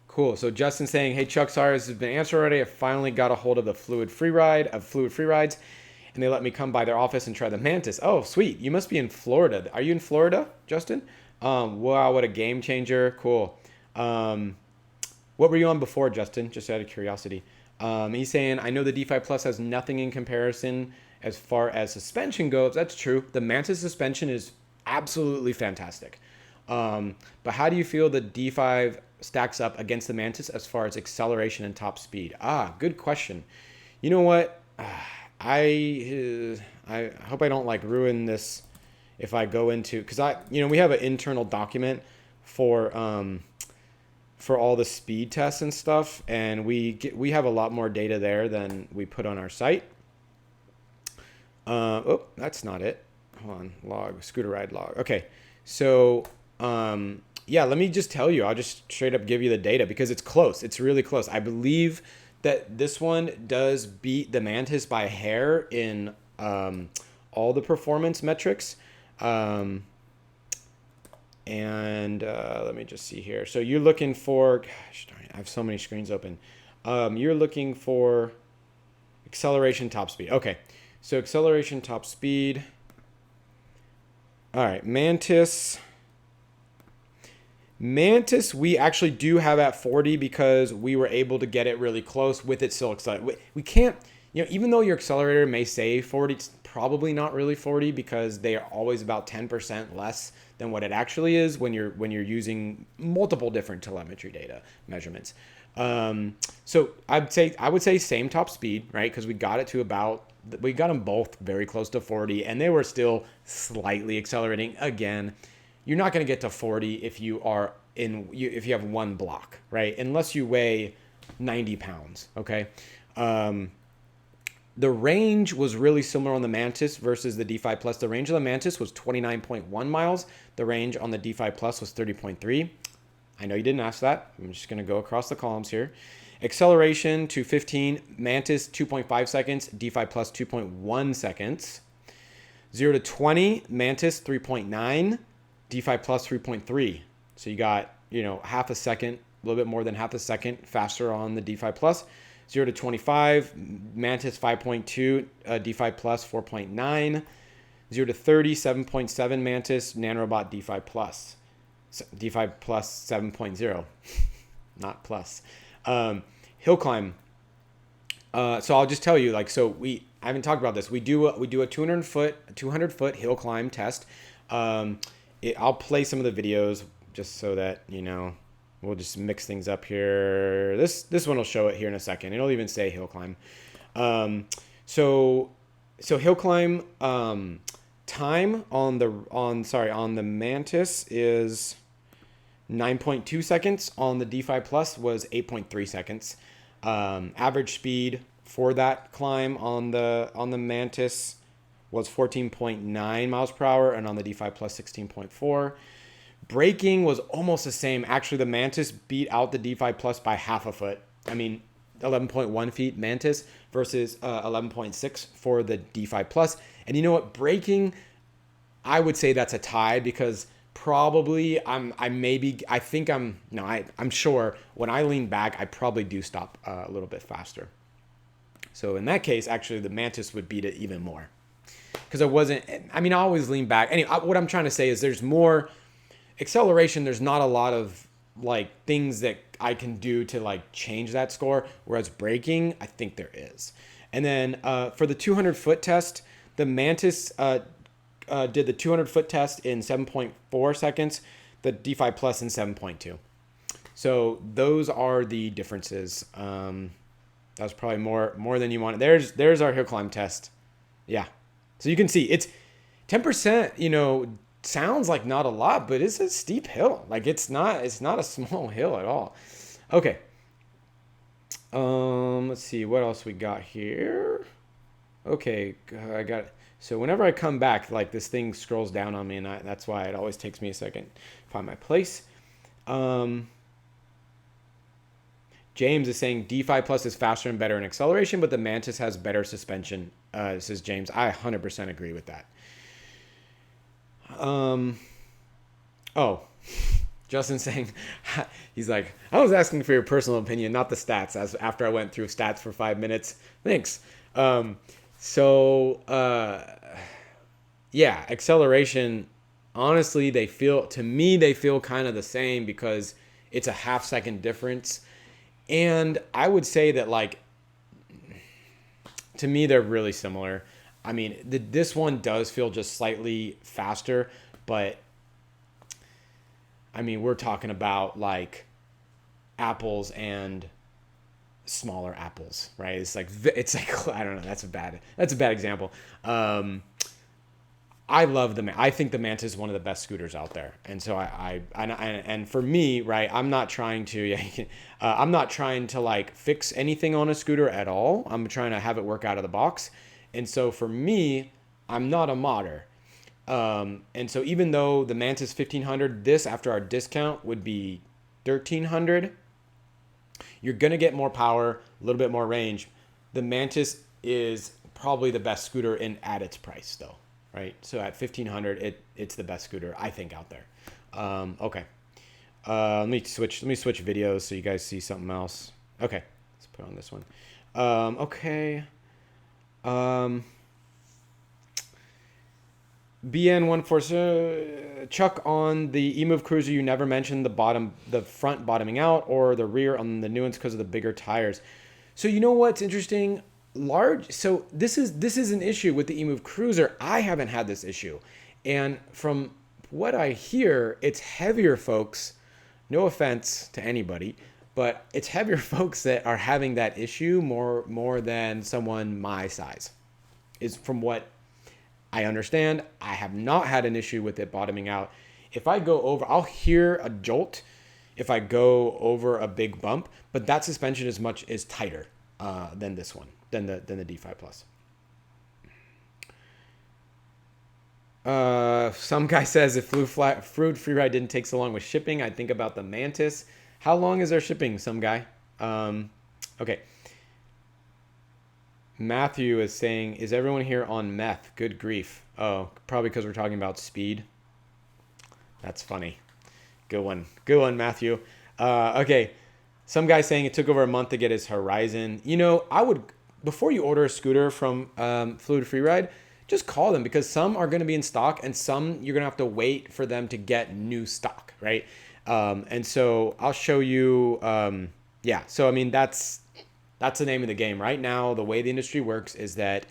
Cool. So Justin saying, "Hey Chuck, sorry this has been answered already. I finally got a hold of the Fluid Free Rides, and they let me come by their office and try the Mantis." Oh, sweet. You must be in Florida. Are you in Florida, Justin? Wow, what a game changer. Cool. What were you on before, Justin? Just out of curiosity. He's saying, "I know the D5 Plus has nothing in comparison as far as suspension goes." That's true. The Mantis suspension is absolutely fantastic. But how do you feel the D5 stacks up against the Mantis as far as acceleration and top speed? Good question. You know what? I hope I don't like ruin this if I go into, because we have an internal document for all the speed tests and stuff, and we have a lot more data there than we put on our site. Oh, that's not it. Hold on, log, scooter ride log. Okay, so yeah, let me just tell you. I'll just straight up give you the data because it's close. It's really close. I believe that this one does beat the Mantis by a hair in all the performance metrics. And let me just see here. So you're looking for, gosh darn it, I have so many screens open. You're looking for acceleration top speed. Okay, so acceleration top speed. All right, Mantis, we actually do have at 40 because we were able to get it really close with it still accelerating. We can't, even though your accelerator may say 40, it's probably not really 40 because they are always about 10% less than what it actually is when you're using multiple different telemetry data measurements. So I would say same top speed, right? Because we got them both very close to 40, and they were still slightly accelerating. Again, you're not going to get to 40 if you have one block, right? Unless you weigh 90 pounds, okay? The range was really similar on the Mantis versus the D5 Plus. The range of the Mantis was 29.1 miles. The range on the D5 Plus was 30.3. I know you didn't ask that. I'm just going to go across the columns here. Acceleration to 15, Mantis 2.5 seconds, D5 Plus 2.1 seconds. 0 to 20, Mantis 3.9. D5 Plus 3.3. So you got, half a second, a little bit more than half a second faster on the D5 Plus. 0 to 25, Mantis 5.2, D5 Plus 4.9. 0 to 30, 7.7 Mantis, Nanrobot D5 Plus. D5 Plus 7.0, not plus. Hill climb. So I'll just tell you, I haven't talked about this. We do a 200 foot hill climb test. I'll play some of the videos just so that, we'll just mix things up here. This one will show it here in a second. It'll even say hill climb. So hill climb time on the Mantis is 9.2 seconds. On the D5 Plus was 8.3 seconds. Average speed for that climb on the Mantis was 14.9 miles per hour, and on the D5 Plus 16.4. Braking was almost the same. Actually, the Mantis beat out the D5 Plus by half a foot. I mean, 11.1 feet Mantis versus 11.6 for the D5 Plus. And you know what? Braking, I would say that's a tie, because probably I'm sure when I lean back, I probably do stop a little bit faster. So in that case, actually, the Mantis would beat it even more, because I always lean back. Anyway, what I'm trying to say is there's more acceleration. There's not a lot of like things that I can do to like change that score, whereas braking, I think there is. And then for the 200-foot test, the Mantis did the 200-foot test in 7.4 seconds, the D5 Plus in 7.2. So those are the differences. That was probably more than you wanted. There's our hill climb test. Yeah. So you can see it's 10%, sounds like not a lot, but it's a steep hill. Like it's not a small hill at all. Okay. Let's see what else we got here. Okay, I got it. So whenever I come back, like this thing scrolls down on me, and that's why it always takes me a second to find my place. James is saying D5 Plus is faster and better in acceleration, but the Mantis has better suspension, says James. I 100% agree with that. Justin saying, he's like, I was asking for your personal opinion, not the stats, as after I went through stats for 5 minutes. Thanks. Yeah, acceleration, honestly, they feel kind of the same, because it's a half-second difference. And I would say that, like, to me, they're really similar. I mean, this one does feel just slightly faster, but I mean, we're talking about like apples and smaller apples, right? It's like I don't know. That's a bad example. I love I think the Mantis is one of the best scooters out there, and so and for me, right, I'm not trying to like fix anything on a scooter at all. I'm trying to have it work out of the box, and so for me, I'm not a modder, and so even though the Mantis 1500, this after our discount would be 1300, you're gonna get more power, a little bit more range. The Mantis is probably the best scooter at its price, though. Right, so at 1500, it's the best scooter I think out there. Okay, let me switch videos so you guys see something else. Okay, let's put on this one. Okay. BN14 Chuck, on the eMove Cruiser, you never mentioned the front bottoming out or the rear on the new ones because of the bigger tires. So you know what's interesting? So this is an issue with the eMove Cruiser. I haven't had this issue, and from what I hear, it's heavier folks. No offense to anybody, but it's heavier folks that are having that issue more than someone my size. Is from what I understand. I have not had an issue with it bottoming out. If I go over, I'll hear a jolt if I go over a big bump, but that suspension is tighter than this one. Than the D5 Plus. Some guy says if Fruit Freeride didn't take so long with shipping, I'd think about the Mantis. How long is our shipping? Some guy. Okay. Matthew is saying, is everyone here on meth? Good grief. Oh, probably because we're talking about speed. That's funny. Good one, Matthew. Okay. Some guy saying it took over a month to get his Horizon. I would, before you order a scooter from Fluid Freeride, just call them, because some are going to be in stock and some you're going to have to wait for them to get new stock, right? And so I'll show you. So I mean, that's the name of the game right now. The way the industry works is that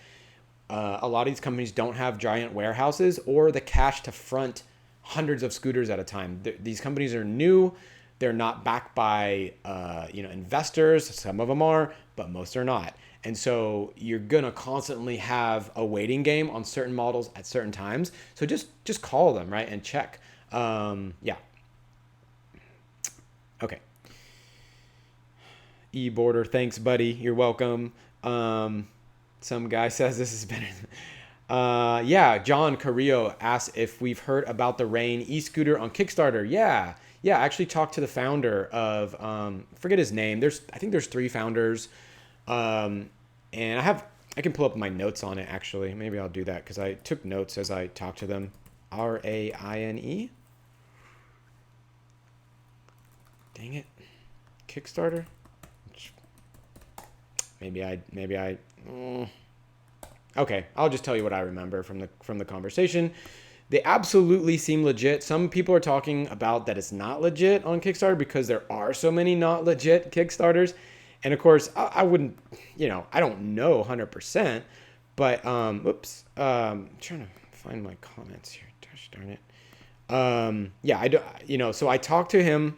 a lot of these companies don't have giant warehouses or the cash to front hundreds of scooters at a time. These companies are new. They're not backed by investors. Some of them are, but most are not. And so you're gonna constantly have a waiting game on certain models at certain times. So just call them, right, and check. Yeah. Okay. E-border, thanks, buddy. You're welcome. Some guy says this is better. Yeah, John Carrillo asks if we've heard about the Rain e-scooter on Kickstarter. Yeah, I actually talked to the founder of forget his name. I think there's 3 founders, and I can pull up my notes on it actually. Maybe I'll do that because I took notes as I talked to them. RAINE. Dang it, Kickstarter. Maybe I. Okay, I'll just tell you what I remember from the conversation. They absolutely seem legit. Some people are talking about that it's not legit on Kickstarter because there are so many not legit Kickstarters. And of course, I wouldn't, I don't know 100%, but oops, I'm trying to find my comments here. Gosh darn it. Yeah, I do. So I talked to him,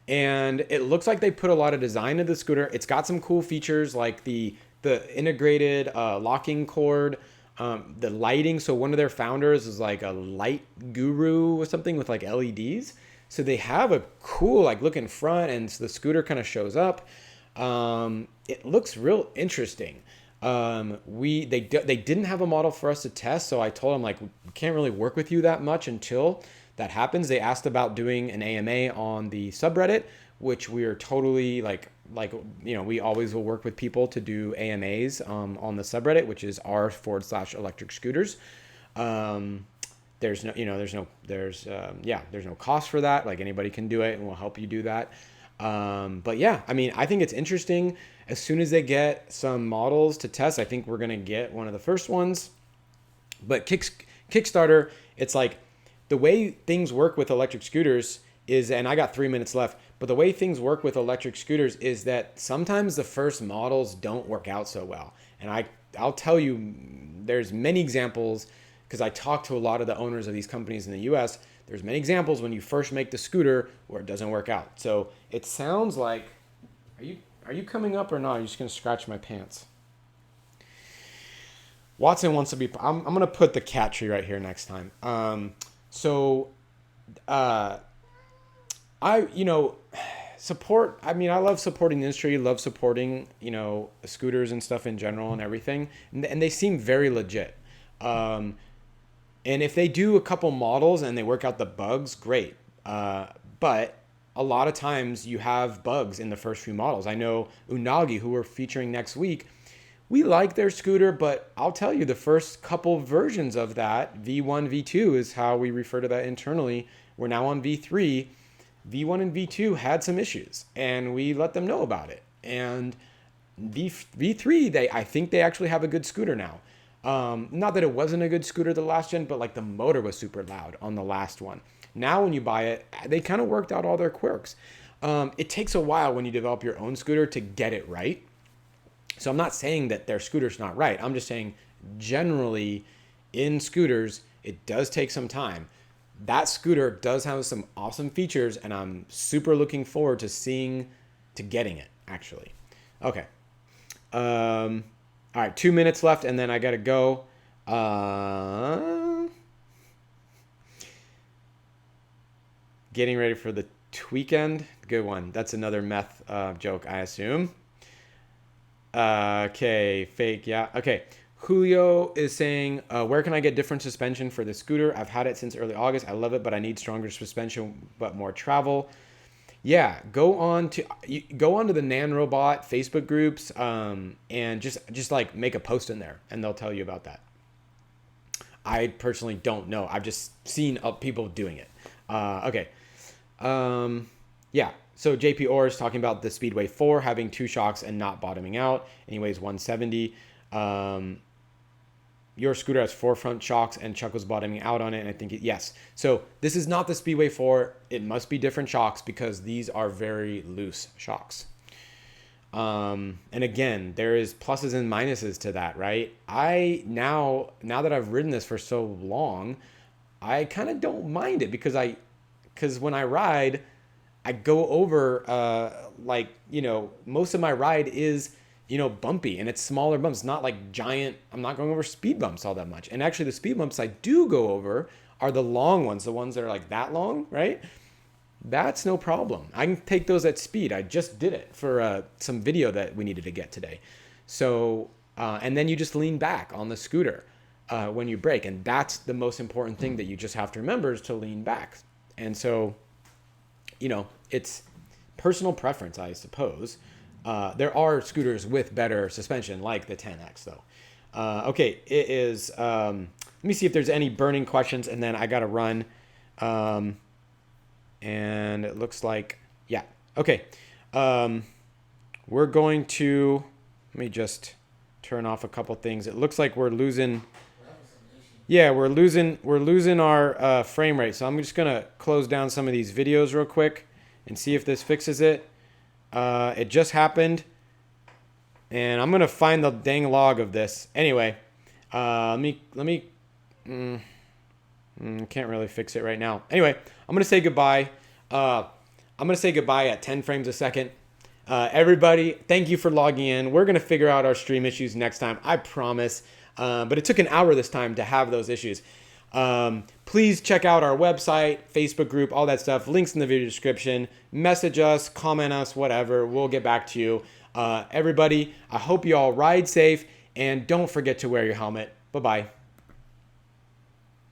and it looks like they put a lot of design into the scooter. It's got some cool features like the integrated locking cord, the lighting. So one of their founders is like a light guru or something with like LEDs. So they have a cool like looking front, and so the scooter kind of shows up. It looks real interesting. They didn't have a model for us to test, so I told them like we can't really work with you that much until that happens. They asked about doing an AMA on the subreddit, which we are totally like we always will work with people to do AMAs on the subreddit, which is r/electric scooters. There's no cost for that. Like anybody can do it, and we'll help you do that. But yeah, I mean, I think it's interesting. As soon as they get some models to test, I think we're gonna get one of the first ones. But Kickstarter, it's like the way things work with electric scooters is, and I got 3 minutes left, but the way things work with electric scooters is that sometimes the first models don't work out so well. And I'll tell you, there's many examples, because I talk to a lot of the owners of these companies in the US. There's many examples when you first make the scooter where it doesn't work out. So it sounds like, are you coming up or not? Are you just gonna scratch my pants? Watson wants to be, I'm gonna put the cat tree right here next time. Support, I mean, I love supporting the industry, love supporting, scooters and stuff in general and everything. And they seem very legit. And if they do a couple models and they work out the bugs, great. But a lot of times you have bugs in the first few models. I know Unagi, who we're featuring next week, we like their scooter, but I'll tell you, the first couple versions of that, V1, V2 is how we refer to that internally. We're now on V3. V1 and V2 had some issues, and we let them know about it. And V3, I think they actually have a good scooter now. Not that it wasn't a good scooter the last gen, but like the motor was super loud on the last one. Now when you buy it, they kind of worked out all their quirks. It takes a while when you develop your own scooter to get it right. So I'm not saying that their scooter's not right. I'm just saying generally in scooters, it does take some time. That scooter does have some awesome features, and I'm super looking forward to getting it actually. Okay. All right, 2 minutes left, and then I gotta go. Getting ready for the weekend. Good one. That's another meth joke, I assume. Okay, fake, yeah. Okay, Julio is saying, where can I get different suspension for the scooter? I've had it since early August. I love it, but I need stronger suspension, but more travel. Yeah, go on to the Nanrobot Facebook groups, and just like make a post in there, and they'll tell you about that. I personally don't know. I've just seen people doing it. Okay. Yeah. So JP Orr is talking about the Speedway 4 having 2 shocks and not bottoming out. And he weighs 170. Your scooter has 4 front shocks, and Chuck was bottoming out on it. And I think yes. So this is not the Speedway 4. It must be different shocks because these are very loose shocks. And again, there is pluses and minuses to that, right? Now that I've ridden this for so long, I kind of don't mind it because when I ride, I go over, most of my ride is bumpy, and it's smaller bumps, not like giant. I'm not going over speed bumps all that much. And actually the speed bumps I do go over are the long ones, the ones that are like that long, right? That's no problem. I can take those at speed. I just did it for some video that we needed to get today. So, and then you just lean back on the scooter when you brake. And that's the most important thing that you just have to remember, is to lean back. And so, it's personal preference, I suppose. There are scooters with better suspension, like the 10X, though. Okay, it is, let me see if there's any burning questions, and then I got to run. And it looks like, yeah, okay. We're going to, let me just turn off a couple things. It looks like we're losing, yeah, we're losing our frame rate. So I'm just going to close down some of these videos real quick and see if this fixes it. It just happened, and I'm going to find the dang log of this. Anyway, let me can't really fix it right now. Anyway, I'm going to say goodbye. I'm going to say goodbye at 10 frames a second. Everybody, thank you for logging in. We're going to figure out our stream issues next time, I promise. But it took an hour this time to have those issues. Please check out our website, Facebook group, all that stuff. Links in the video description. Message us, comment us, whatever. We'll get back to you. Everybody, I hope you all ride safe, and don't forget to wear your helmet. Bye-bye.